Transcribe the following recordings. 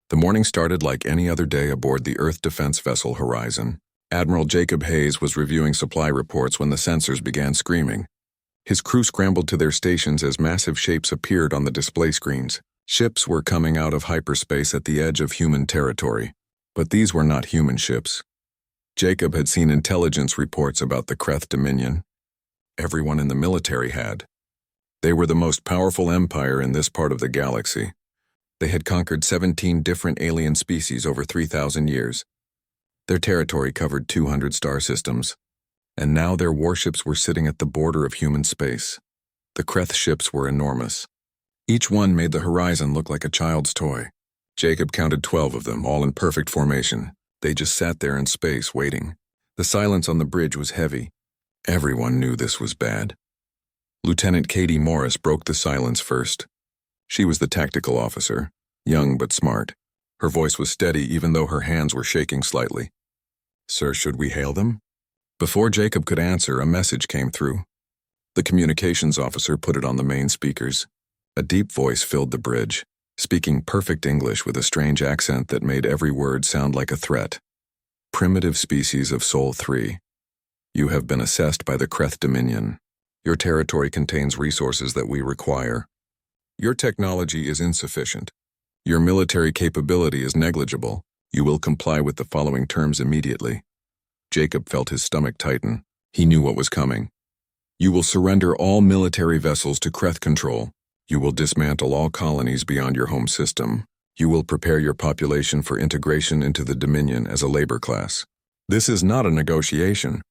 The morning started like any other day aboard the Earth defense vessel Horizon. Admiral Jacob Hayes was reviewing supply reports when the sensors began screaming. His crew scrambled to their stations as massive shapes appeared on the display screens. Ships were coming out of hyperspace at the edge of human territory. But these were not human ships. Jacob had seen intelligence reports about the Kreth Dominion. Everyone in the military had. They were the most powerful empire in this part of the galaxy. They had conquered 17 different alien species over 3,000 years. Their territory covered 200 star systems, and now their warships were sitting at the border of human space. The Kreth ships were enormous. Each one made the Horizon look like a child's toy. Jacob counted 12 of them, all in perfect formation. They just sat there in space, waiting. The silence on the bridge was heavy. Everyone knew this was bad. Lieutenant Katie Morris broke the silence first. She was the tactical officer, young but smart. Her voice was steady even though her hands were shaking slightly. "Sir, should we hail them?" Before Jacob could answer, a message came through. The communications officer put it on the main speakers. A deep voice filled the bridge, speaking perfect English with a strange accent that made every word sound like a threat. "Primitive species of Sol 3. You have been assessed by the Kreth Dominion. Your territory contains resources that we require. Your technology is insufficient. Your military capability is negligible. You will comply with the following terms immediately." Jacob felt his stomach tighten. He knew what was coming. "You will surrender all military vessels to Kreth control. You will dismantle all colonies beyond your home system. You will prepare your population for integration into the Dominion as a labor class. This is not a negotiation.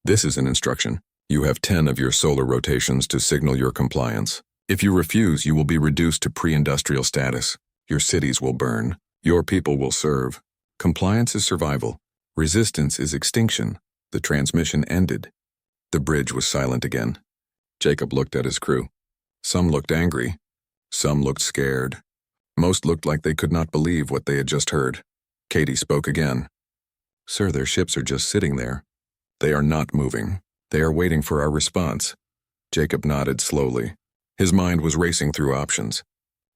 This is an instruction. You have 10 of your solar rotations to signal your compliance. If you refuse, you will be reduced to pre-industrial status. Your cities will burn. Your people will serve. Compliance is survival. Resistance is extinction." The transmission ended. The bridge was silent again. Jacob looked at his crew. Some looked angry. Some looked scared. Most looked like they could not believe what they had just heard. Katie spoke again. "Sir, their ships are just sitting there. They are not moving. They are waiting for our response." Jacob nodded slowly. His mind was racing through options.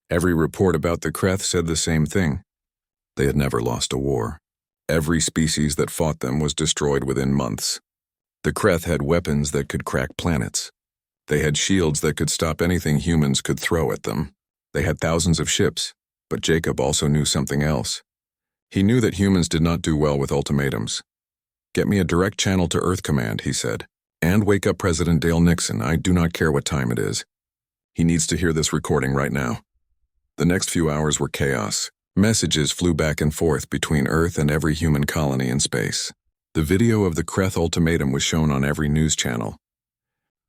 Every report about the Kreth said the same thing. They had never lost a war. Every species that fought them was destroyed within months. The Kreth had weapons that could crack planets. They had shields that could stop anything humans could throw at them. They had thousands of ships, but Jacob also knew something else. He knew that humans did not do well with ultimatums. "Get me a direct channel to Earth Command," he said. "And wake up President Dale Nixon. I do not care what time it is. He needs to hear this recording right now." The next few hours were chaos. Messages flew back and forth between Earth and every human colony in space. The video of the Kreth ultimatum was shown on every news channel.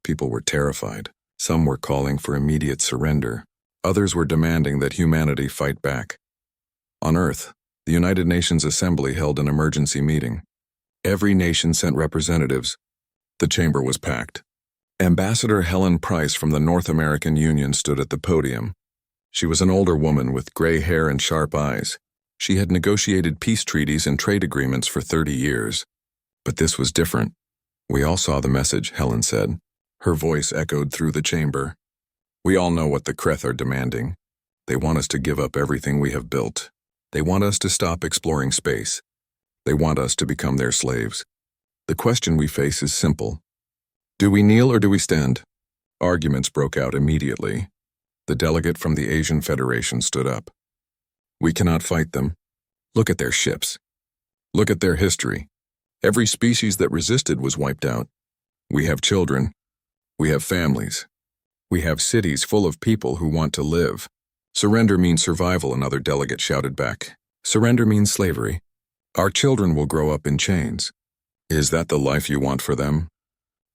People were terrified. Some were calling for immediate surrender. Others were demanding that humanity fight back. On Earth, the United Nations Assembly held an emergency meeting. Every nation sent representatives. The chamber was packed. Ambassador Helen Price from the North American Union stood at the podium. She was an older woman with gray hair and sharp eyes. She had negotiated peace treaties and trade agreements for 30 years. But this was different. "We all saw the message," Helen said. Her voice echoed through the chamber. "We all know what the Kreth are demanding. They want us to give up everything we have built. They want us to stop exploring space. They want us to become their slaves. The question we face is simple. Do we kneel or do we stand?" Arguments broke out immediately. The delegate from the Asian Federation stood up. "We cannot fight them. Look at their ships. Look at their history. Every species that resisted was wiped out. We have children. We have families. We have cities full of people who want to live. Surrender means survival," another delegate shouted back. "Surrender means slavery. Our children will grow up in chains. Is that the life you want for them?"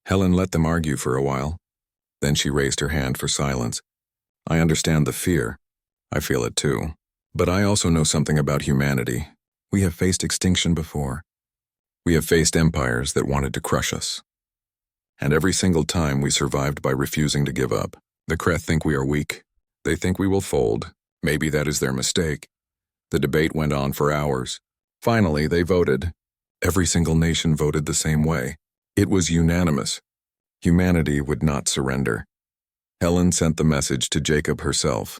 Helen let them argue for a while. Then she raised her hand for silence. "I understand the fear. I feel it too. But I also know something about humanity. We have faced extinction before. We have faced empires that wanted to crush us. And every single time we survived by refusing to give up. The Kreth think we are weak. They think we will fold. Maybe that is their mistake." The debate went on for hours. Finally, they voted. Every single nation voted the same way. It was unanimous. Humanity would not surrender. Helen sent the message to Jacob herself.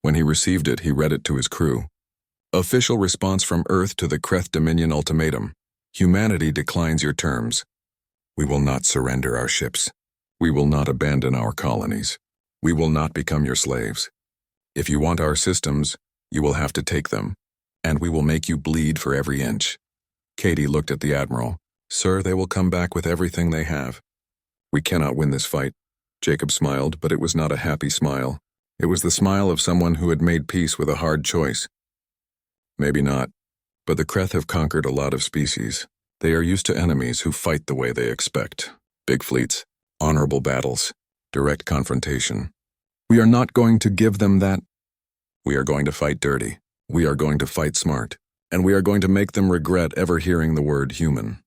When he received it, he read it to his crew. Official response from Earth to the Kreth Dominion ultimatum. Humanity declines your terms. We will not surrender our ships. We will not abandon our colonies. We will not become your slaves. If you want our systems, you will have to take them, and we will make you bleed for every inch. Katie looked at the Admiral. Sir, they will come back with everything they have. We cannot win this fight. Jacob smiled, but it was not a happy smile. It was the smile of someone who had made peace with a hard choice. Maybe not, but the Kreth have conquered a lot of species. They are used to enemies who fight the way they expect. Big fleets, honorable battles, direct confrontation. We are not going to give them that. We are going to fight dirty. We are going to fight smart. And we are going to make them regret ever hearing the word human.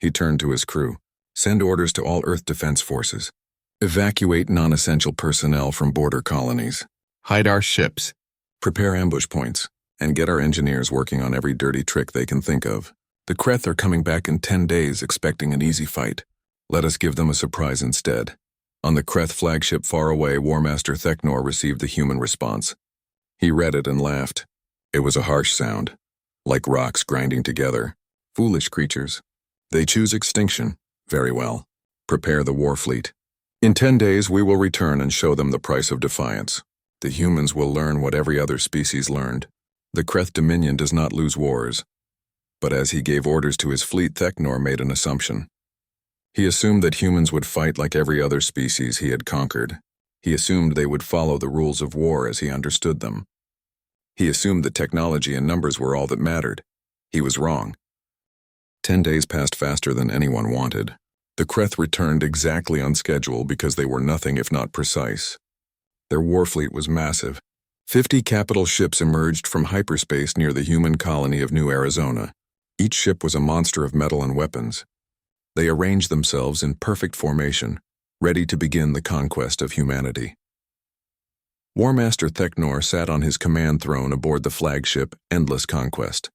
He turned to his crew. Send orders to all Earth Defense Forces. Evacuate non-essential personnel from border colonies. Hide our ships. Prepare ambush points. And get our engineers working on every dirty trick they can think of. The Kreth are coming back in 10 days expecting an easy fight. Let us give them a surprise instead. On the Kreth flagship far away, War Master Theknor received the human response. He read it and laughed. It was a harsh sound, like rocks grinding together. Foolish creatures. They choose extinction. Very well. Prepare the war fleet. In 10 days, we will return and show them the price of defiance. The humans will learn what every other species learned. The Kreth Dominion does not lose wars. But as he gave orders to his fleet, Theknor made an assumption. He assumed that humans would fight like every other species he had conquered. He assumed they would follow the rules of war as he understood them. He assumed that technology and numbers were all that mattered. He was wrong. 10 days passed faster than anyone wanted. The Kreth returned exactly on schedule because they were nothing if not precise. Their war fleet was massive. 50 capital ships emerged from hyperspace near the human colony of New Arizona. Each ship was a monster of metal and weapons. They arranged themselves in perfect formation, ready to begin the conquest of humanity. War Master Theknor sat on his command throne aboard the flagship Endless Conquest.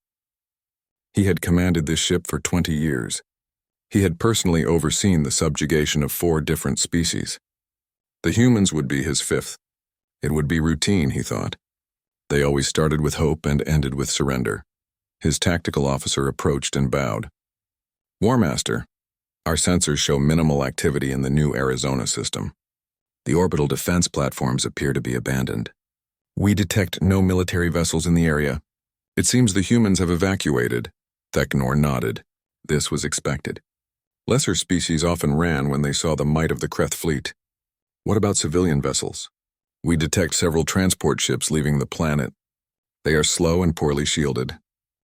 He had commanded this ship for 20 years. He had personally overseen the subjugation of 4 different species. The humans would be his 5th. It would be routine, he thought. They always started with hope and ended with surrender. His tactical officer approached and bowed. War Master, our sensors show minimal activity in the New Arizona system. The orbital defense platforms appear to be abandoned. We detect no military vessels in the area. It seems the humans have evacuated. Theknor nodded. This was expected. Lesser species often ran when they saw the might of the Kreth fleet. What about civilian vessels? We detect several transport ships leaving the planet. They are slow and poorly shielded.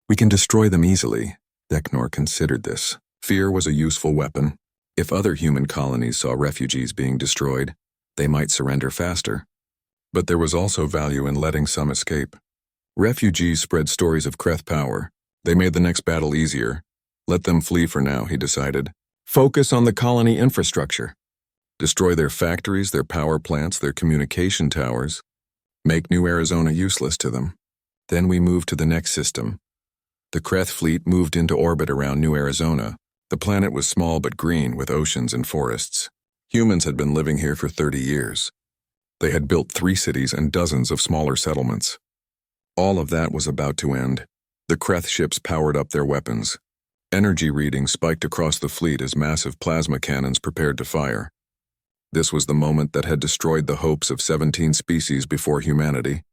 We can destroy them easily. Theknor considered this. Fear was a useful weapon. If other human colonies saw refugees being destroyed, they might surrender faster. But there was also value in letting some escape. Refugees spread stories of Kreth power. They made the next battle easier. Let them flee for now, he decided. Focus on the colony infrastructure. Destroy their factories, their power plants, their communication towers. Make New Arizona useless to them. Then we move to the next system. The Kreth fleet moved into orbit around New Arizona. The planet was small but green with oceans and forests. Humans had been living here for 30 years. They had built 3 cities and dozens of smaller settlements. All of that was about to end. The Kreth ships powered up their weapons. Energy readings spiked across the fleet as massive plasma cannons prepared to fire. This was the moment that had destroyed the hopes of 17 species before humanity.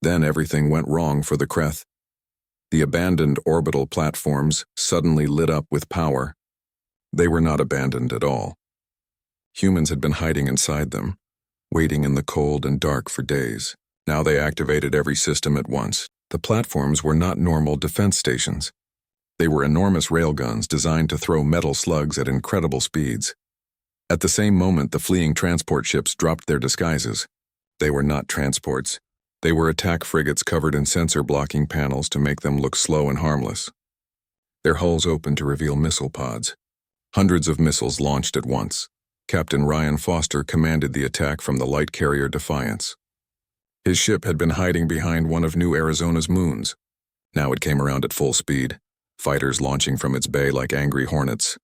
Then everything went wrong for the Kreth. The abandoned orbital platforms suddenly lit up with power. They were not abandoned at all. Humans had been hiding inside them, waiting in the cold and dark for days. Now they activated every system at once. The platforms were not normal defense stations. They were enormous railguns designed to throw metal slugs at incredible speeds. At the same moment, the fleeing transport ships dropped their disguises. They were not transports. They were attack frigates covered in sensor-blocking panels to make them look slow and harmless. Their hulls opened to reveal missile pods. Hundreds of missiles launched at once. Captain Ryan Foster commanded the attack from the light carrier Defiance. His ship had been hiding behind one of New Arizona's moons. Now it came around at full speed, fighters launching from its bay like angry hornets.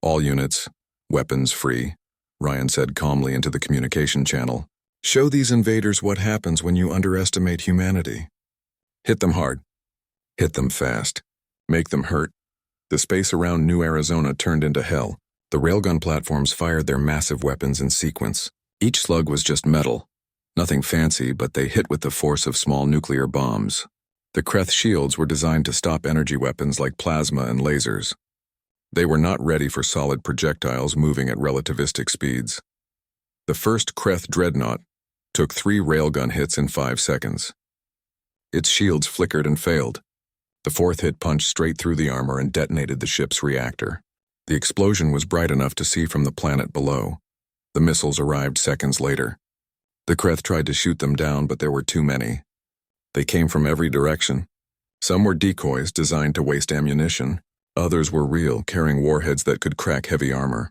All units, weapons free, Ryan said calmly into the communication channel. Show these invaders what happens when you underestimate humanity. Hit them hard. Hit them fast. Make them hurt. The space around New Arizona turned into hell. The railgun platforms fired their massive weapons in sequence. Each slug was just metal. Nothing fancy, but they hit with the force of small nuclear bombs. The Kreth shields were designed to stop energy weapons like plasma and lasers. They were not ready for solid projectiles moving at relativistic speeds. The first Kreth dreadnought took 3 railgun hits in 5 seconds. Its shields flickered and failed. The 4th hit punched straight through the armor and detonated the ship's reactor. The explosion was bright enough to see from the planet below. The missiles arrived seconds later. The Kreth tried to shoot them down, but there were too many. They came from every direction. Some were decoys designed to waste ammunition. Others were real, carrying warheads that could crack heavy armor.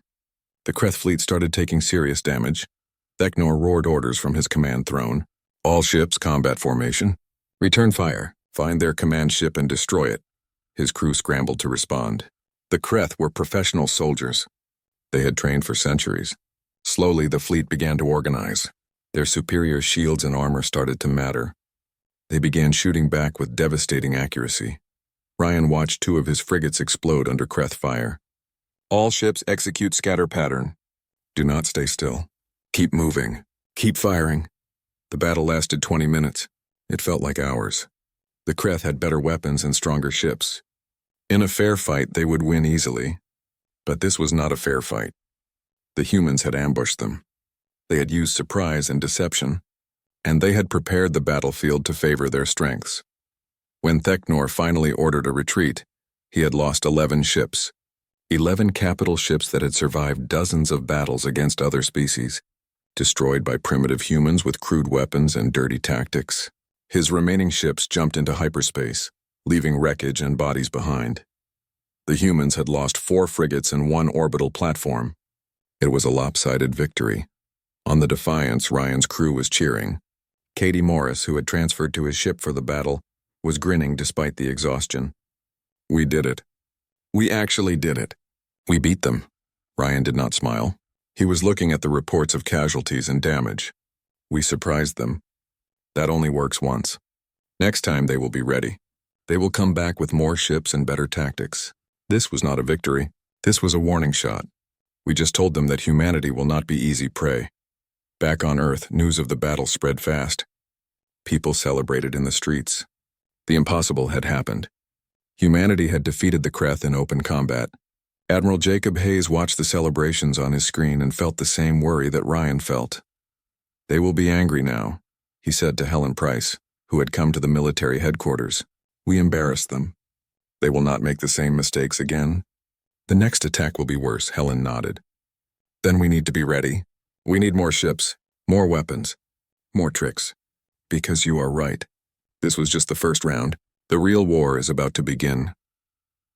The Kreth fleet started taking serious damage. Theknor roared orders from his command throne. All ships, combat formation. Return fire. Find their command ship and destroy it. His crew scrambled to respond. The Kreth were professional soldiers. They had trained for centuries. Slowly, the fleet began to organize. Their superior shields and armor started to matter. They began shooting back with devastating accuracy. Ryan watched 2 of his frigates explode under Kreth fire. All ships execute scatter pattern. Do not stay still. Keep moving. Keep firing. The battle lasted 20 minutes. It felt like hours. The Kreth had better weapons and stronger ships. In a fair fight, they would win easily. But this was not a fair fight. The humans had ambushed them. They had used surprise and deception, and they had prepared the battlefield to favor their strengths. When Theknor finally ordered a retreat, he had lost 11 ships. 11 capital ships that had survived dozens of battles against other species, destroyed by primitive humans with crude weapons and dirty tactics. His remaining ships jumped into hyperspace, leaving wreckage and bodies behind. The humans had lost 4 frigates and 1 orbital platform. It was a lopsided victory. On the Defiance, Ryan's crew was cheering. Katie Morris, who had transferred to his ship for the battle, was grinning despite the exhaustion. We did it. We actually did it. We beat them. Ryan did not smile. He was looking at the reports of casualties and damage. We surprised them. That only works once. Next time they will be ready. They will come back with more ships and better tactics. This was not a victory. This was a warning shot. We just told them that humanity will not be easy prey. Back on Earth, news of the battle spread fast. People celebrated in the streets. The impossible had happened. Humanity had defeated the Kreth in open combat. Admiral Jacob Hayes watched the celebrations on his screen and felt the same worry that Ryan felt. They will be angry now, he said to Helen Price, who had come to the military headquarters. We embarrassed them. They will not make the same mistakes again. The next attack will be worse, Helen nodded. Then we need to be ready. We need more ships, more weapons, more tricks. Because you are right. This was just the first round. The real war is about to begin.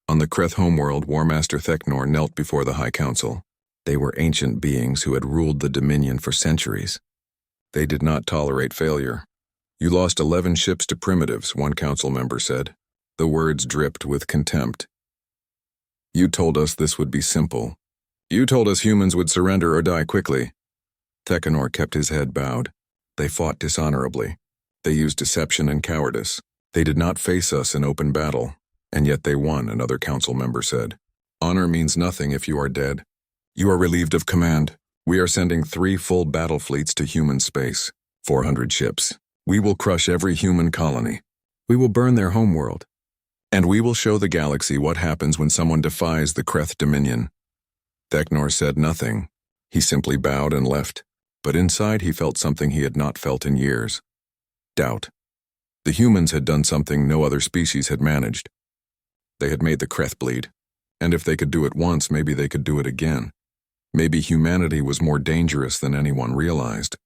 On the Kreth homeworld, War Master Theknor knelt before the High Council. They were ancient beings who had ruled the Dominion for centuries. They did not tolerate failure. You lost 11 ships to primitives, one council member said. The words dripped with contempt. You told us this would be simple. You told us humans would surrender or die quickly. Theknor kept his head bowed. They fought dishonorably. They used deception and cowardice. They did not face us in open battle, and yet they won, another council member said. Honor means nothing if you are dead. You are relieved of command. We are sending 3 full battle fleets to human space, 400 ships. We will crush every human colony. We will burn their homeworld. And we will show the galaxy what happens when someone defies the Kreth Dominion. Theknor said nothing. He simply bowed and left. But inside he felt something he had not felt in years. Doubt. The humans had done something no other species had managed. They had made the Kreth bleed. And if they could do it once, maybe they could do it again. Maybe humanity was more dangerous than anyone realized.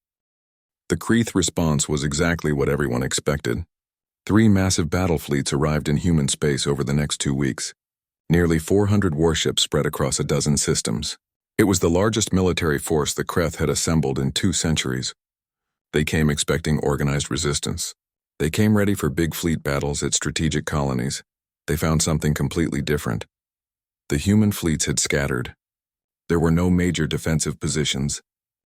The Kreth response was exactly what everyone expected. 3 massive battle fleets arrived in human space over the next 2 weeks. Nearly 400 warships spread across a dozen systems. It was the largest military force the Kreth had assembled in 2 centuries. They came expecting organized resistance. They came ready for big fleet battles at strategic colonies. They found something completely different. The human fleets had scattered. There were no major defensive positions,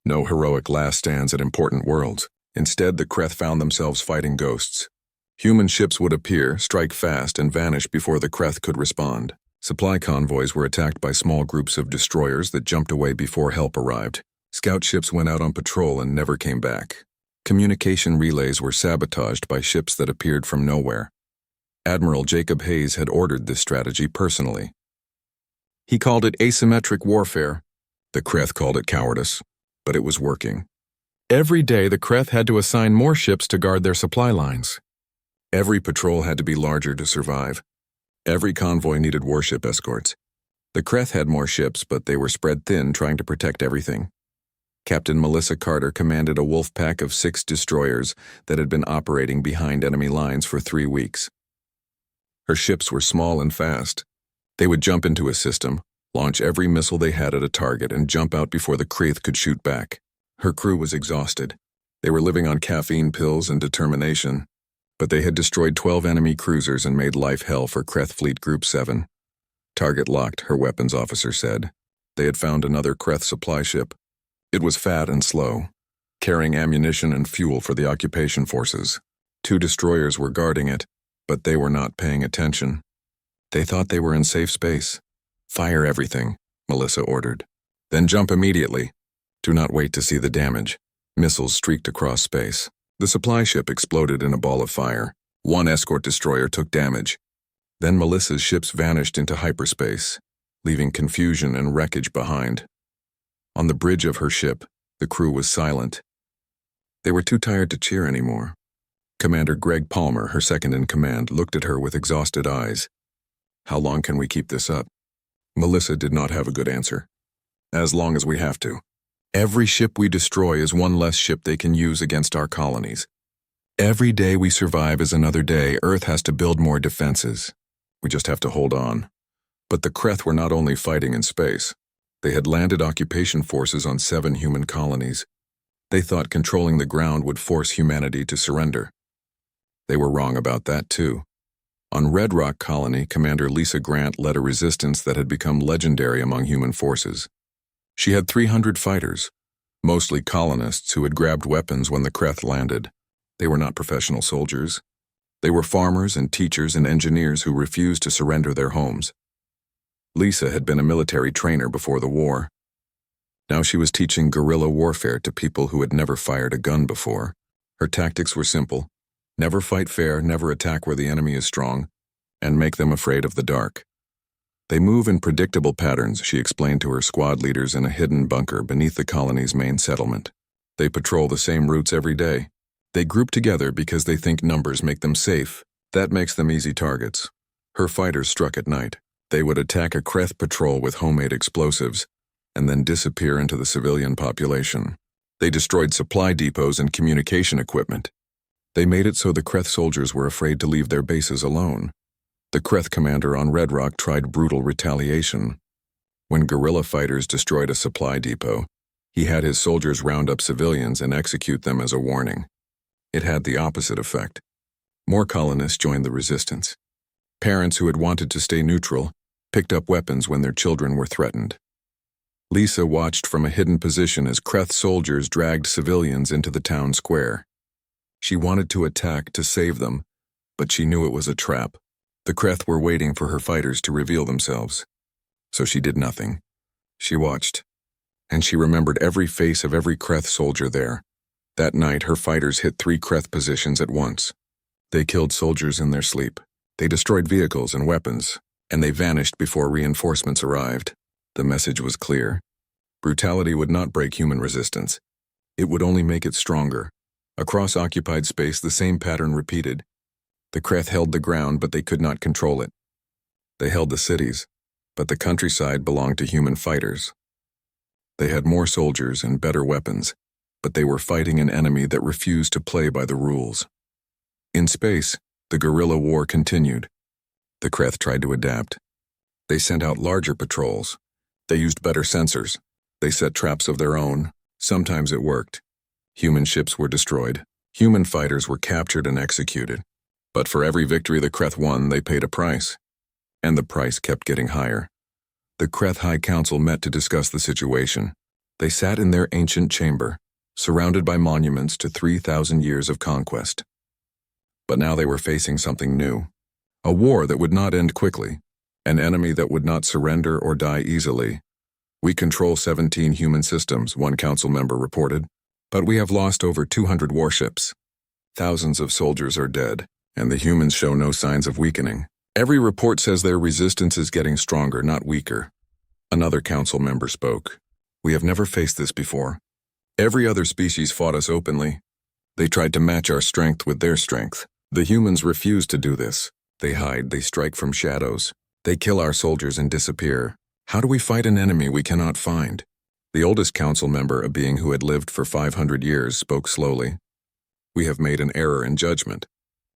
no heroic last stands at important worlds. Instead, the Kreth found themselves fighting ghosts. Human ships would appear, strike fast, and vanish before the Kreth could respond. Supply convoys were attacked by small groups of destroyers that jumped away before help arrived. Scout ships went out on patrol and never came back. Communication relays were sabotaged by ships that appeared from nowhere. Admiral Jacob Hayes had ordered this strategy personally. He called it asymmetric warfare. The Kreth called it cowardice, but it was working. Every day, the Kreth had to assign more ships to guard their supply lines. Every patrol had to be larger to survive. Every convoy needed warship escorts. The Kreth had more ships, but they were spread thin trying to protect everything. Captain Melissa Carter commanded a wolf pack of 6 destroyers that had been operating behind enemy lines for 3 weeks. Her ships were small and fast. They would jump into a system, launch every missile they had at a target, and jump out before the Kreth could shoot back. Her crew was exhausted. They were living on caffeine pills and determination, but they had destroyed 12 enemy cruisers and made life hell for Kreth Fleet Group 7. Target locked, her weapons officer said. They had found another Kreth supply ship. It was fat and slow, carrying ammunition and fuel for the occupation forces. 2 destroyers were guarding it, but they were not paying attention. They thought they were in safe space. Fire everything, Melissa ordered. Then jump immediately. Do not wait to see the damage. Missiles streaked across space. The supply ship exploded in a ball of fire. 1 escort destroyer took damage. Then Melissa's ships vanished into hyperspace, leaving confusion and wreckage behind. On the bridge of her ship, the crew was silent. They were too tired to cheer anymore. Commander Greg Palmer, her second-in-command, looked at her with exhausted eyes. How long can we keep this up? Melissa did not have a good answer. As long as we have to. Every ship we destroy is 1 less ship they can use against our colonies. Every day we survive is another day. Earth has to build more defenses. We just have to hold on. But the Kreth were not only fighting in space. They had landed occupation forces on 7 human colonies. They thought controlling the ground would force humanity to surrender. They were wrong about that, too. On Red Rock Colony, Commander Lisa Grant led a resistance that had become legendary among human forces. She had 300 fighters, mostly colonists who had grabbed weapons when the Kreth landed. They were not professional soldiers. They were farmers and teachers and engineers who refused to surrender their homes. Lisa had been a military trainer before the war. Now she was teaching guerrilla warfare to people who had never fired a gun before. Her tactics were simple. Never fight fair, never attack where the enemy is strong, and make them afraid of the dark. They move in predictable patterns, she explained to her squad leaders in a hidden bunker beneath the colony's main settlement. They patrol the same routes every day. They group together because they think numbers make them safe. That makes them easy targets. Her fighters struck at night. They would attack a Kreth patrol with homemade explosives and then disappear into the civilian population. They destroyed supply depots and communication equipment. They made it so the Kreth soldiers were afraid to leave their bases alone. The Kreth commander on Red Rock tried brutal retaliation. When guerrilla fighters destroyed a supply depot, he had his soldiers round up civilians and execute them as a warning. It had the opposite effect. More colonists joined the resistance. Parents who had wanted to stay neutral picked up weapons when their children were threatened. Lisa watched from a hidden position as Kreth soldiers dragged civilians into the town square. She wanted to attack to save them, but she knew it was a trap. The Kreth were waiting for her fighters to reveal themselves. So she did nothing. She watched, and she remembered every face of every Kreth soldier there. That night, her fighters hit 3 Kreth positions at once. They killed soldiers in their sleep. They destroyed vehicles and weapons, and they vanished before reinforcements arrived. The message was clear. Brutality would not break human resistance. It would only make it stronger. Across occupied space, the same pattern repeated. The Kreth held the ground, but they could not control it. They held the cities, but the countryside belonged to human fighters. They had more soldiers and better weapons, but they were fighting an enemy that refused to play by the rules. In space, the guerrilla war continued. The Kreth tried to adapt. They sent out larger patrols. They used better sensors. They set traps of their own. Sometimes it worked. Human ships were destroyed. Human fighters were captured and executed. But for every victory the Kreth won, they paid a price. And the price kept getting higher. The Kreth High Council met to discuss the situation. They sat in their ancient chamber, surrounded by monuments to 3,000 years of conquest. But now they were facing something new. A war that would not end quickly. An enemy that would not surrender or die easily. "We control 17 human systems," one council member reported. "But we have lost over 200 warships. Thousands of soldiers are dead, and the humans show no signs of weakening. Every report says their resistance is getting stronger, not weaker." Another council member spoke. "We have never faced this before. Every other species fought us openly. They tried to match our strength with their strength. The humans refuse to do this. They hide, they strike from shadows. They kill our soldiers and disappear. How do we fight an enemy we cannot find?" The oldest council member, a being who had lived for 500 years, spoke slowly. "We have made an error in judgment.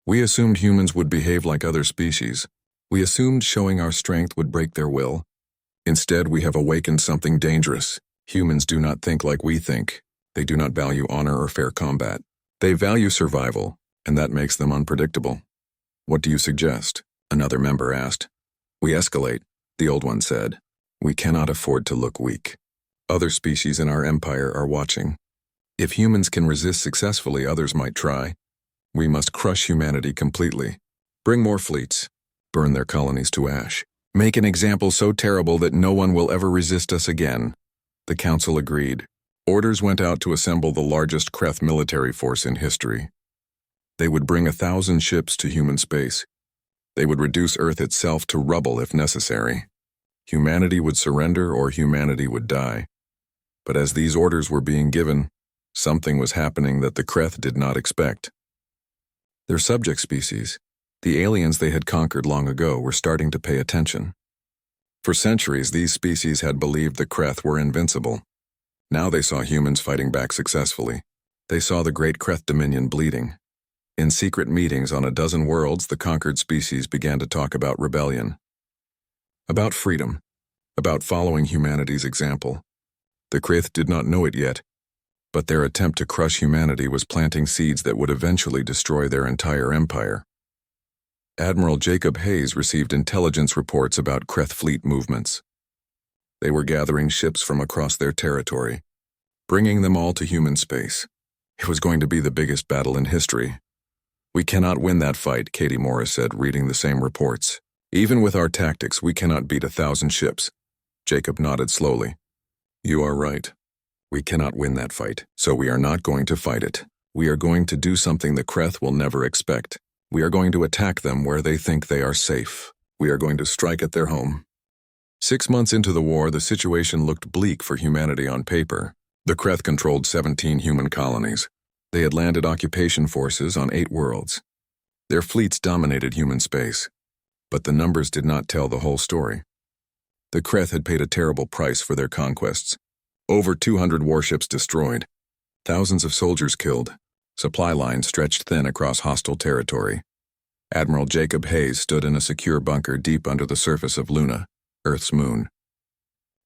We assumed humans would behave like other species. We assumed showing our strength would break their will. Instead, we have awakened something dangerous. Humans do not think like we think. They do not value honor or fair combat. They value survival, and that makes them unpredictable." "What do you suggest?" another member asked. "We escalate," the old one said. "We cannot afford to look weak. Other species in our empire are watching. If humans can resist successfully, others might try. We must crush humanity completely. Bring more fleets. Burn their colonies to ash. Make an example so terrible that no one will ever resist us again." The council agreed. Orders went out to assemble the largest Kreth military force in history. They would bring 1,000 ships to human space. They would reduce Earth itself to rubble if necessary. Humanity would surrender or humanity would die. But as these orders were being given, something was happening that the Kreth did not expect. Their subject species, the aliens they had conquered long ago, were starting to pay attention. For centuries, these species had believed the Kreth were invincible. Now they saw humans fighting back successfully. They saw the great Kreth dominion bleeding. In secret meetings on a dozen worlds, the conquered species began to talk about rebellion. About freedom. About following humanity's example. The Kreth did not know it yet, but their attempt to crush humanity was planting seeds that would eventually destroy their entire empire. Admiral Jacob Hayes received intelligence reports about Kreth fleet movements. They were gathering ships from across their territory, bringing them all to human space. It was going to be the biggest battle in history. "We cannot win that fight," Katie Morris said, reading the same reports. "Even with our tactics, we cannot beat 1,000 ships." Jacob nodded slowly. "You are right. We cannot win that fight, so we are not going to fight it. We are going to do something the Kreth will never expect. We are going to attack them where they think they are safe. We are going to strike at their home." 6 months into the war, the situation looked bleak for humanity on paper. The Kreth controlled 17 human colonies. They had landed occupation forces on 8 worlds. Their fleets dominated human space. But the numbers did not tell the whole story. The Kreth had paid a terrible price for their conquests. Over 200 warships destroyed. Thousands of soldiers killed. Supply lines stretched thin across hostile territory. Admiral Jacob Hayes stood in a secure bunker deep under the surface of Luna, Earth's moon.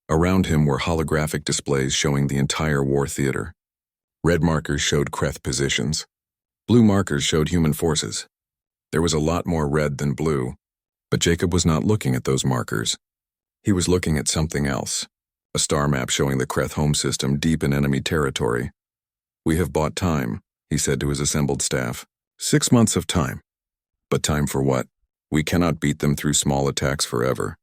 Around him were holographic displays showing the entire war theater. Red markers showed Kreth positions. Blue markers showed human forces. There was a lot more red than blue, but Jacob was not looking at those markers. He was looking at something else, a star map showing the Kreth home system deep in enemy territory. "We have bought time," he said to his assembled staff. 6 months of time. But time for what? We cannot beat them through small attacks forever.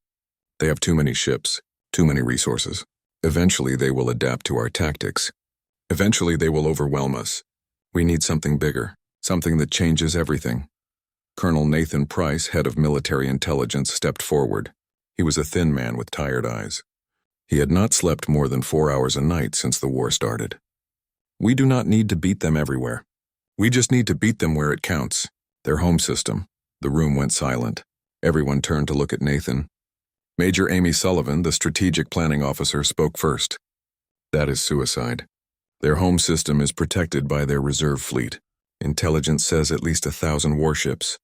They have too many ships, too many resources. Eventually they will adapt to our tactics. Eventually they will overwhelm us. We need something bigger, something that changes everything. Colonel Nathan Price, head of military intelligence, stepped forward. He was a thin man with tired eyes. He had not slept more than 4 hours a night since the war started. "We do not need to beat them everywhere. We just need to beat them where it counts. Their home system." The room went silent. Everyone turned to look at Nathan. Major Amy Sullivan, the strategic planning officer, spoke first. "That is suicide. Their home system is protected by their reserve fleet. Intelligence says at least 1,000 warships.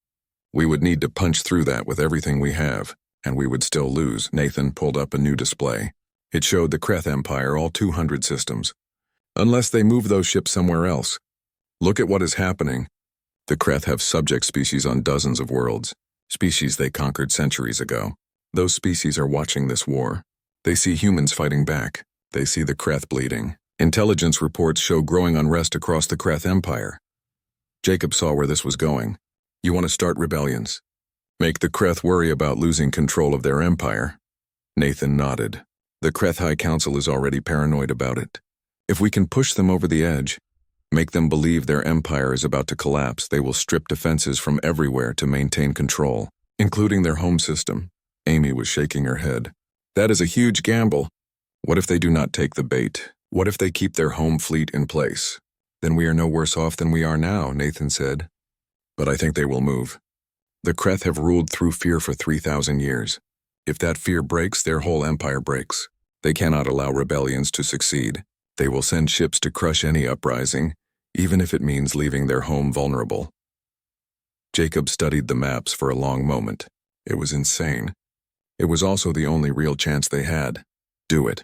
We would need to punch through that with everything we have, and we would still lose." Nathan pulled up a new display. It showed the Kreth Empire, all 200 systems. "Unless they move those ships somewhere else. Look at what is happening. The Kreth have subject species on dozens of worlds, species they conquered centuries ago. Those species are watching this war. They see humans fighting back. They see the Kreth bleeding. Intelligence reports show growing unrest across the Kreth Empire." Jacob saw where this was going. You want to start rebellions? Make the Kreth worry about losing control of their empire? Nathan nodded. The Kreth High Council is already paranoid about it. If we can push them over the edge, make them believe their empire is about to collapse, they will strip defenses from everywhere to maintain control, including their home system. Amy was shaking her head. That is a huge gamble. What if they do not take the bait? What if they keep their home fleet in place? Then we are no worse off than we are now, Nathan said. But I think they will move. The Kreth have ruled through fear for 3,000 years. If that fear breaks, their whole empire breaks. They cannot allow rebellions to succeed. They will send ships to crush any uprising, even if it means leaving their home vulnerable. Jacob studied the maps for a long moment. It was insane. It was also the only real chance they had. Do it.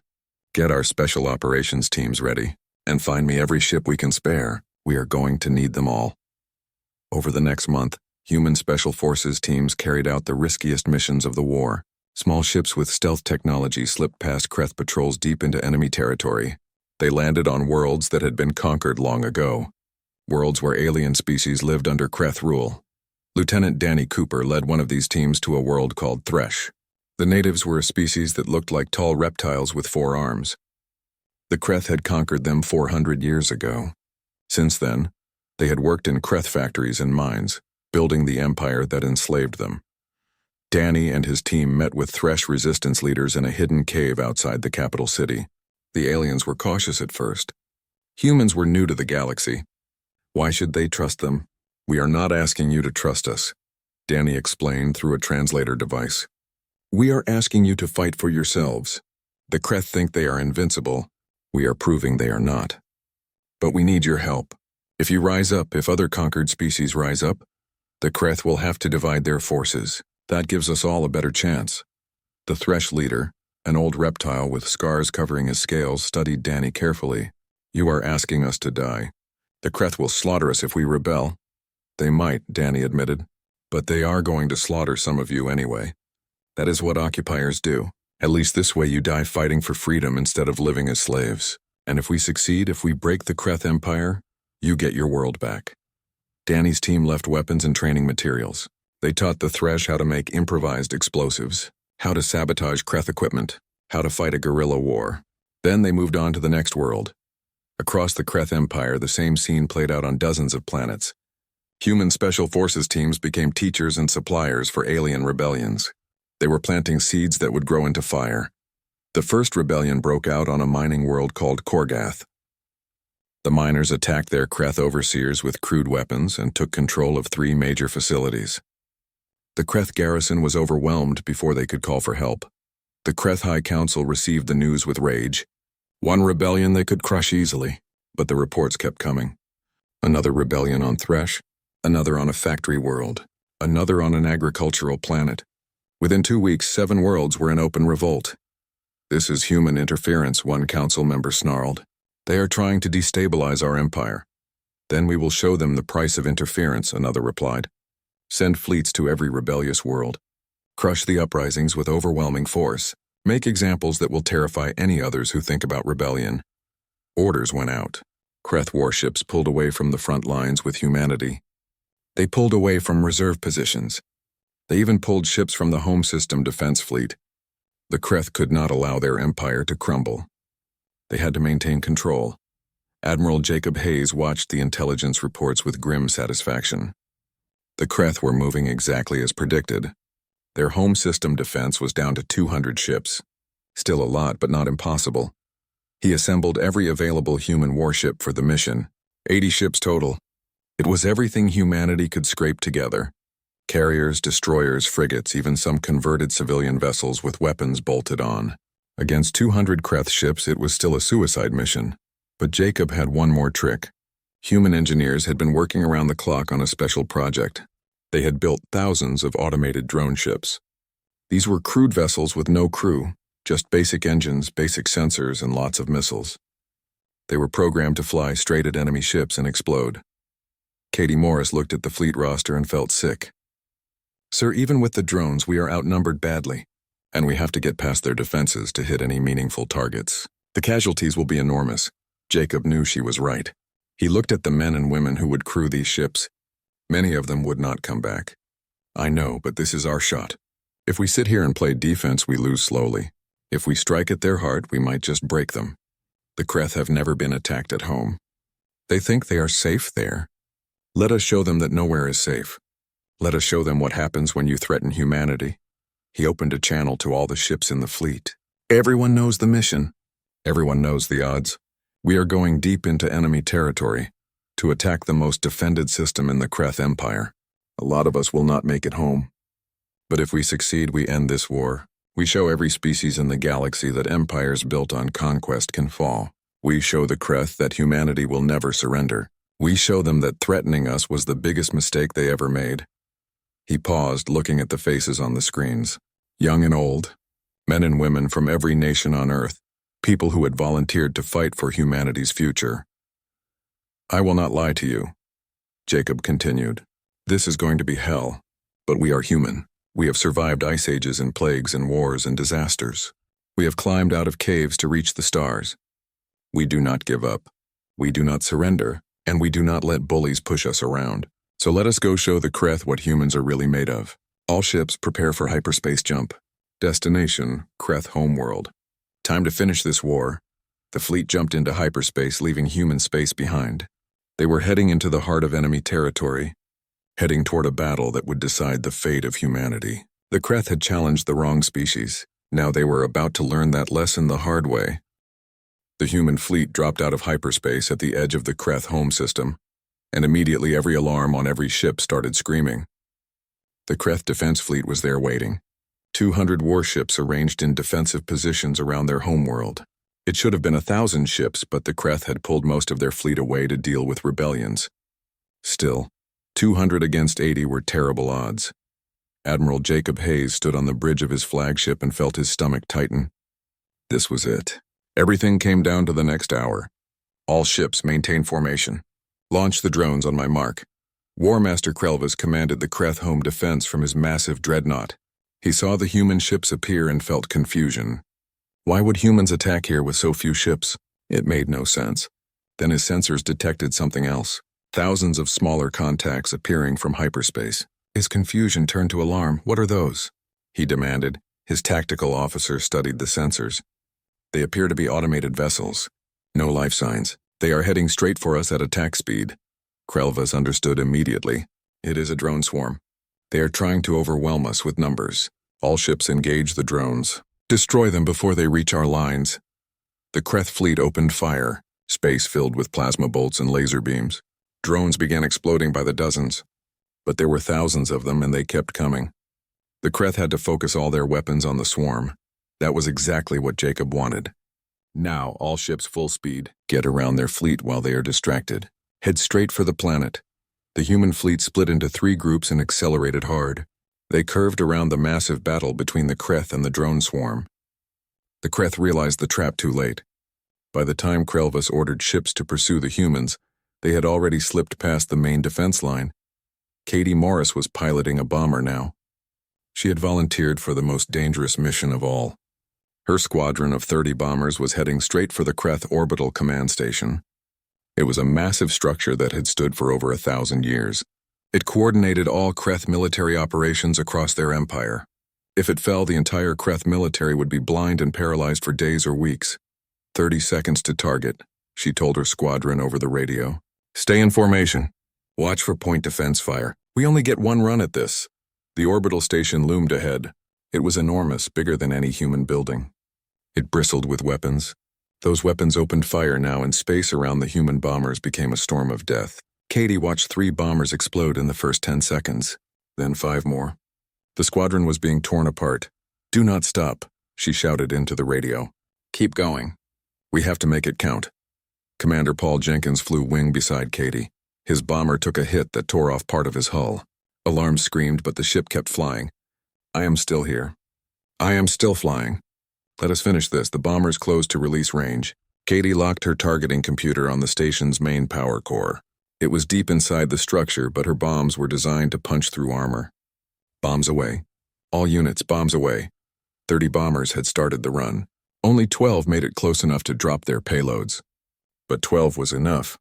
Get our special operations teams ready, and find me every ship we can spare. We are going to need them all. Over the next month, human special forces teams carried out the riskiest missions of the war. Small ships with stealth technology slipped past Kreth patrols deep into enemy territory. They landed on worlds that had been conquered long ago. Worlds where alien species lived under Kreth rule. Lieutenant Danny Cooper led one of these teams to a world called Thresh. The natives were a species that looked like tall reptiles with 4 arms. The Kreth had conquered them 400 years ago. Since then, they had worked in Kreth factories and mines, building the empire that enslaved them. Danny and his team met with Thresh resistance leaders in a hidden cave outside the capital city. The aliens were cautious at first. Humans were new to the galaxy. Why should they trust them? We are not asking you to trust us, Danny explained through a translator device. We are asking you to fight for yourselves. The Kreth think they are invincible. We are proving they are not. But we need your help. If you rise up, if other conquered species rise up, the Kreth will have to divide their forces. That gives us all a better chance. The Thresh leader, an old reptile with scars covering his scales, studied Danny carefully. You are asking us to die. The Kreth will slaughter us if we rebel. They might, Danny admitted, but they are going to slaughter some of you anyway. That is what occupiers do. At least this way you die fighting for freedom instead of living as slaves. And if we succeed, if we break the Kreth Empire, you get your world back. Danny's team left weapons and training materials. They taught the Thresh how to make improvised explosives, how to sabotage Kreth equipment, how to fight a guerrilla war. Then they moved on to the next world. Across the Kreth Empire, the same scene played out on dozens of planets. Human special forces teams became teachers and suppliers for alien rebellions. They were planting seeds that would grow into fire. The first rebellion broke out on a mining world called Korgath. The miners attacked their Kreth overseers with crude weapons and took control of 3 major facilities. The Kreth garrison was overwhelmed before they could call for help. The Kreth High Council received the news with rage. One rebellion they could crush easily, but the reports kept coming. Another rebellion on Thresh, another on a factory world, another on an agricultural planet. Within 2 weeks, 7 worlds were in open revolt. This is human interference, one council member snarled. They are trying to destabilize our empire. Then we will show them the price of interference, another replied. Send fleets to every rebellious world. Crush the uprisings with overwhelming force. Make examples that will terrify any others who think about rebellion. Orders went out. Kreth warships pulled away from the front lines with humanity. They pulled away from reserve positions. They even pulled ships from the home system defense fleet. The Kreth could not allow their empire to crumble. They had to maintain control. Admiral Jacob Hayes watched the intelligence reports with grim satisfaction. The Kreth were moving exactly as predicted. Their home system defense was down to 200 ships. Still a lot, but not impossible. He assembled every available human warship for the mission, 80 ships total. It was everything humanity could scrape together. Carriers, destroyers, frigates, even some converted civilian vessels with weapons bolted on. Against 200 Kreth ships, it was still a suicide mission. But Jacob had one more trick. Human engineers had been working around the clock on a special project. They had built thousands of automated drone ships. These were crude vessels with no crew, just basic engines, basic sensors, and lots of missiles. They were programmed to fly straight at enemy ships and explode. Katie Morris looked at the fleet roster and felt sick. Sir, even with the drones, we are outnumbered badly, and we have to get past their defenses to hit any meaningful targets. The casualties will be enormous. Jacob knew she was right. He looked at the men and women who would crew these ships. Many of them would not come back. I know, but this is our shot. If we sit here and play defense, we lose slowly. If we strike at their heart, we might just break them. The Kreth have never been attacked at home. They think they are safe there. Let us show them that nowhere is safe. Let us show them what happens when you threaten humanity. He opened a channel to all the ships in the fleet. Everyone knows the mission. Everyone knows the odds. We are going deep into enemy territory to attack the most defended system in the Kreth Empire. A lot of us will not make it home. But if we succeed, we end this war. We show every species in the galaxy that empires built on conquest can fall. We show the Kreth that humanity will never surrender. We show them that threatening us was the biggest mistake they ever made. He paused, looking at the faces on the screens. Young and old, men and women from every nation on Earth, people who had volunteered to fight for humanity's future. I will not lie to you, Jacob continued. This is going to be hell, but we are human. We have survived ice ages and plagues and wars and disasters. We have climbed out of caves to reach the stars. We do not give up. We do not surrender, and we do not let bullies push us around. So let us go show the Kreth what humans are really made of. All ships prepare for hyperspace jump. Destination, Kreth homeworld. Time to finish this war. The fleet jumped into hyperspace, leaving human space behind. They were heading into the heart of enemy territory, heading toward a battle that would decide the fate of humanity. The Kreth had challenged the wrong species. Now they were about to learn that lesson the hard way. The human fleet dropped out of hyperspace at the edge of the Kreth home system, and immediately every alarm on every ship started screaming. The Kreth defense fleet was there waiting. 200 warships arranged in defensive positions around their homeworld. It should have been 1,000 ships, but the Kreth had pulled most of their fleet away to deal with rebellions. Still, 200 against 80 were terrible odds. Admiral Jacob Hayes stood on the bridge of his flagship and felt his stomach tighten. This was it. Everything came down to the next hour. All ships maintain formation. Launch the drones on my mark. War Master Krelvis commanded the Kreth home defense from his massive dreadnought. He saw the human ships appear and felt confusion. Why would humans attack here with so few ships? It made no sense. Then his sensors detected something else. Thousands of smaller contacts appearing from hyperspace. His confusion turned to alarm. What are those? He demanded. His tactical officer studied the sensors. They appear to be automated vessels. No life signs. They are heading straight for us at attack speed. Krelvis understood immediately. It is a drone swarm. They are trying to overwhelm us with numbers. All ships engage the drones. Destroy them before they reach our lines. The Kreth fleet opened fire, space filled with plasma bolts and laser beams. Drones began exploding by the dozens. But there were thousands of them and they kept coming. The Kreth had to focus all their weapons on the swarm. That was exactly what Jacob wanted. Now, all ships full speed. Get around their fleet while they are distracted. Head straight for the planet. The human fleet split into 3 groups and accelerated hard. They curved around the massive battle between the Kreth and the drone swarm. The Kreth realized the trap too late. By the time Krelvis ordered ships to pursue the humans, they had already slipped past the main defense line. Katie Morris was piloting a bomber now. She had volunteered for the most dangerous mission of all. Her squadron of 30 bombers was heading straight for the Kreth Orbital Command Station. It was a massive structure that had stood for over 1,000 years. It coordinated all Kreth military operations across their empire. If it fell, the entire Kreth military would be blind and paralyzed for days or weeks. 30 seconds to target, she told her squadron over the radio. Stay in formation. Watch for point defense fire. We only get one run at this. The orbital station loomed ahead. It was enormous, bigger than any human building. It bristled with weapons. Those weapons opened fire now, and space around the human bombers became a storm of death. Katie watched 3 bombers explode in the first 10 seconds, then 5 more. The squadron was being torn apart. Do not stop, she shouted into the radio. Keep going. We have to make it count. Commander Paul Jenkins flew wing beside Katie. His bomber took a hit that tore off part of his hull. Alarms screamed, but the ship kept flying. I am still here. I am still flying. Let us finish this. The bombers closed to release range. Katie locked her targeting computer on the station's main power core. It was deep inside the structure, but her bombs were designed to punch through armor. Bombs away. All units, bombs away. 30 bombers had started the run. Only 12 made it close enough to drop their payloads. But 12 was enough.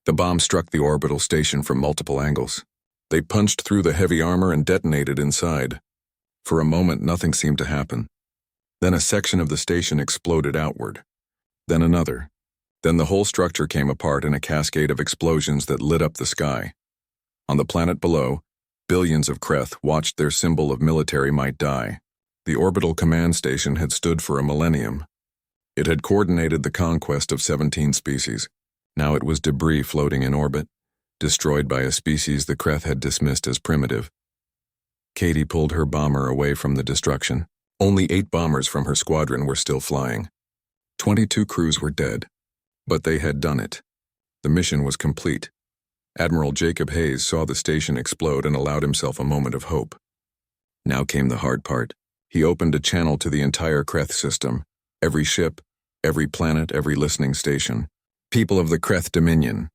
The bomb struck the orbital station from multiple angles. They punched through the heavy armor and detonated inside. For a moment, nothing seemed to happen. Then a section of the station exploded outward. Then another. Then the whole structure came apart in a cascade of explosions that lit up the sky. On the planet below, billions of Kreth watched their symbol of military might die. The orbital command station had stood for a millennium. It had coordinated the conquest of 17 species. Now it was debris floating in orbit, destroyed by a species the Kreth had dismissed as primitive. Katie pulled her bomber away from the destruction. Only 8 bombers from her squadron were still flying. 22 crews were dead, but they had done it. The mission was complete. Admiral Jacob Hayes saw the station explode and allowed himself a moment of hope. Now came the hard part. He opened a channel to the entire Kreth system. Every ship, every planet, every listening station. People of the Kreth Dominion,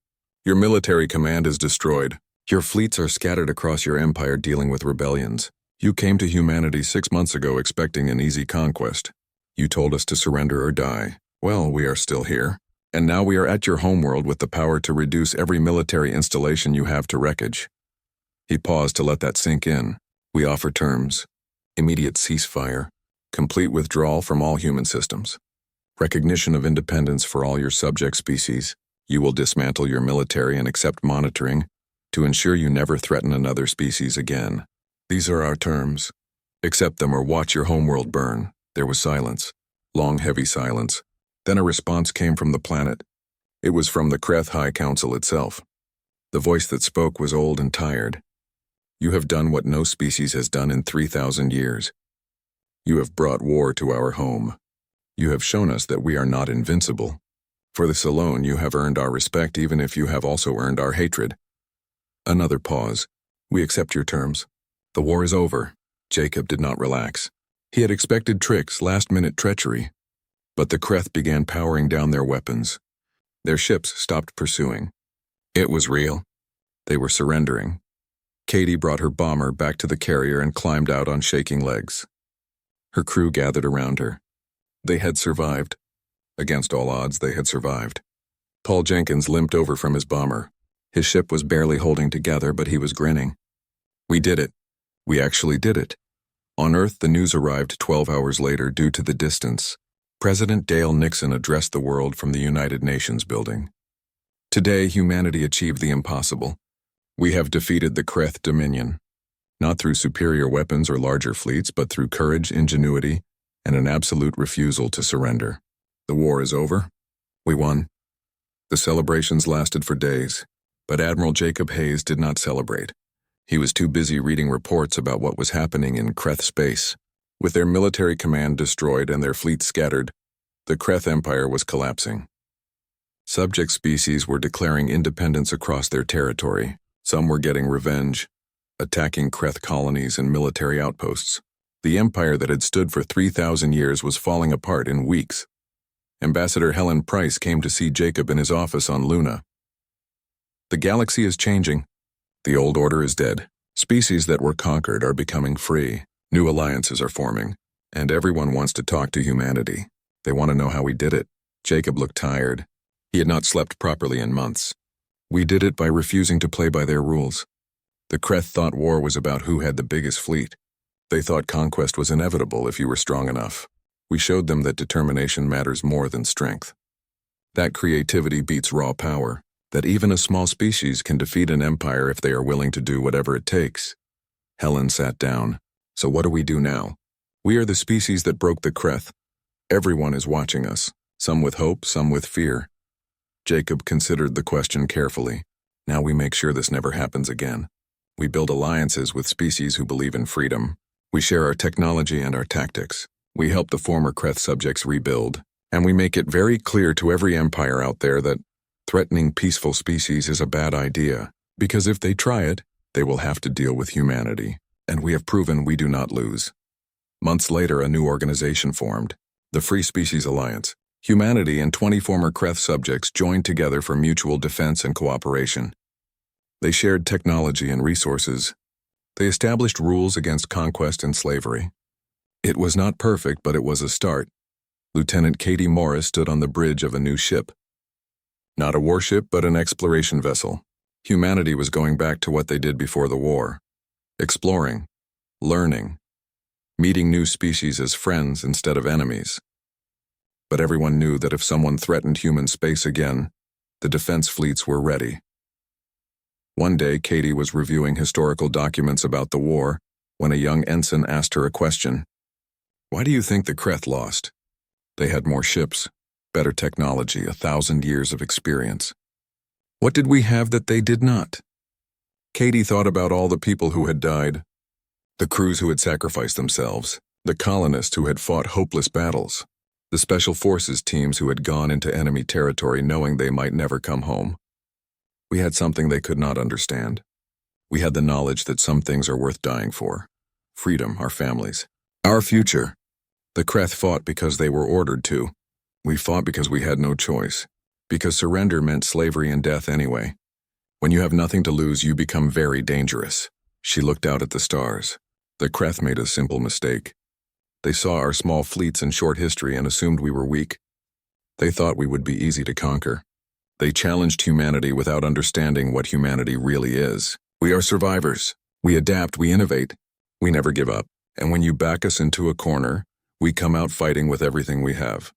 your military command is destroyed. Your fleets are scattered across your empire dealing with rebellions. You came to humanity 6 months ago expecting an easy conquest. You told us to surrender or die. Well, we are still here. And now we are at your homeworld with the power to reduce every military installation you have to wreckage. He paused to let that sink in. We offer terms. Immediate ceasefire. Complete withdrawal from all human systems. Recognition of independence for all your subject species. You will dismantle your military and accept monitoring to ensure you never threaten another species again. These are our terms. Accept them or watch your homeworld burn. There was silence. Long, heavy silence. Then a response came from the planet. It was from the Kreth High Council itself. The voice that spoke was old and tired. You have done what no species has done in 3,000 years. You have brought war to our home. You have shown us that we are not invincible. For this alone you have earned our respect, even if you have also earned our hatred. Another pause. We accept your terms. The war is over. Jacob did not relax. He had expected tricks, last-minute treachery. But the Kreth began powering down their weapons. Their ships stopped pursuing. It was real. They were surrendering. Katie brought her bomber back to the carrier and climbed out on shaking legs. Her crew gathered around her. They had survived. Against all odds, they had survived. Paul Jenkins limped over from his bomber. His ship was barely holding together, but he was grinning. We did it. We actually did it. On Earth, the news arrived 12 hours later due to the distance. President Dale Nixon addressed the world from the United Nations building. Today, humanity achieved the impossible. We have defeated the Kreth Dominion. Not through superior weapons or larger fleets, but through courage, ingenuity, and an absolute refusal to surrender. The war is over. We won. The celebrations lasted for days, but Admiral Jacob Hayes did not celebrate. He was too busy reading reports about what was happening in Kreth space. With their military command destroyed and their fleet scattered, the Kreth Empire was collapsing. Subject species were declaring independence across their territory. Some were getting revenge, attacking Kreth colonies and military outposts. The empire that had stood for 3,000 years was falling apart in weeks. Ambassador Helen Price came to see Jacob in his office on Luna. The galaxy is changing. The old order is dead. Species that were conquered are becoming free. New alliances are forming, and everyone wants to talk to humanity. They want to know how we did it. Jacob looked tired. He had not slept properly in months. We did it by refusing to play by their rules. The Kreth thought war was about who had the biggest fleet. They thought conquest was inevitable if you were strong enough. We showed them that determination matters more than strength. That creativity beats raw power, that even a small species can defeat an empire if they are willing to do whatever it takes. Helen sat down. So what do we do now? We are the species that broke the Kreth. Everyone is watching us, some with hope, some with fear. Jacob considered the question carefully. Now we make sure this never happens again. We build alliances with species who believe in freedom. We share our technology and our tactics. We help the former Kreth subjects rebuild. And we make it very clear to every empire out there that threatening peaceful species is a bad idea, because if they try it, they will have to deal with humanity. And we have proven we do not lose. Months later, a new organization formed, the Free Species Alliance. Humanity and 20 former Kreth subjects joined together for mutual defense and cooperation. They shared technology and resources. They established rules against conquest and slavery. It was not perfect, but it was a start. Lieutenant Katie Morris stood on the bridge of a new ship. Not a warship, but an exploration vessel. Humanity was going back to what they did before the war. Exploring, learning, meeting new species as friends instead of enemies. But everyone knew that if someone threatened human space again, the defense fleets were ready. One day, Katie was reviewing historical documents about the war when a young ensign asked her a question. Why do you think the Kreth lost? They had more ships, better technology, 1,000 years of experience. What did we have that they did not? Katie thought about all the people who had died, the crews who had sacrificed themselves, the colonists who had fought hopeless battles, the special forces teams who had gone into enemy territory knowing they might never come home. We had something they could not understand. We had the knowledge that some things are worth dying for. Freedom, our families, our future. The Kreth fought because they were ordered to. We fought because we had no choice, because surrender meant slavery and death anyway. When you have nothing to lose, you become very dangerous. She looked out at the stars. The Kreth made a simple mistake. They saw our small fleets and short history and assumed we were weak. They thought we would be easy to conquer. They challenged humanity without understanding what humanity really is. We are survivors. We adapt, we innovate. We never give up. And when you back us into a corner, we come out fighting with everything we have.